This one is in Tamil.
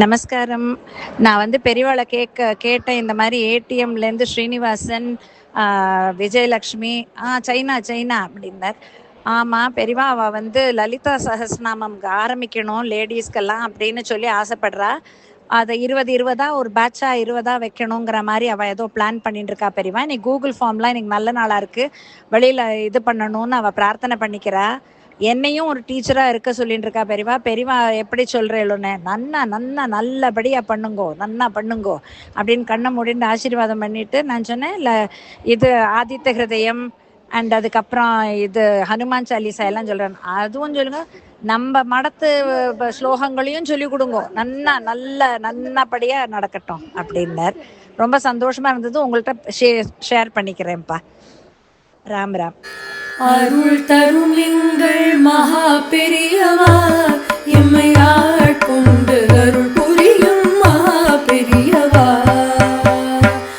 நமஸ்காரம். நான் வந்து பெரியவாள கேட்டேன். இந்த மாரி ஏடிஎம்லேருந்து ஸ்ரீனிவாசன், விஜயலக்ஷ்மி, சைனா சைனா அப்படின்னார். ஆமா, பெரியவா அவ வந்து லலிதா சஹஸ்ரநாமம் ஆரம்பிக்கணும் லேடீஸ்க்கெல்லாம் அப்படின்னு சொல்லி ஆசைப்படுறா. அதை 20 20 ஒரு பேட்சா 20 வைக்கணுங்கிற மாதிரி அவள் ஏதோ பிளான் பண்ணிட்டு இருக்கா பெரியவா. இன்னைக்கு கூகுள் ஃபார்ம்லாம் இன்னைக்கு நல்ல நாளாக இருக்குது, வெளியில் இது பண்ணணும்னு அவள் பிரார்த்தனை பண்ணிக்கிறா. என்னையும் ஒரு டீச்சராக இருக்க சொல்லிட்டு இருக்கா பெரியவா. பெரியவா எப்படி சொல்கிறேன்னு நன்னா நன்னா நல்லபடியாக பண்ணுங்கோ, நன்னா பண்ணுங்கோ அப்படின்னு கண்ணை மூடிட்டு ஆசீர்வாதம் பண்ணிட்டு நான் சொன்னேன், இல்லை இது ஆதித்த ஹிருதயம் அண்ட் அதுக்கப்புறம் இது ஹனுமான் சாலிசா எல்லாம் சொல்கிறேன், அதுவும் சொல்லுங்க, நம்ம மடத்து ஸ்லோகங்களையும் சொல்லி கொடுங்கோ, நன்னா நல்லபடியாக நடக்கட்டும் அப்படின்னார். ரொம்ப சந்தோஷமாக இருந்தது. உங்கள்கிட்ட ஷேர் பண்ணிக்கிறேன்ப்பா. ராம் ராம். அருள் தரும் எங்கள் மகா பெரியவா எம்மை ஆட்கொண்டு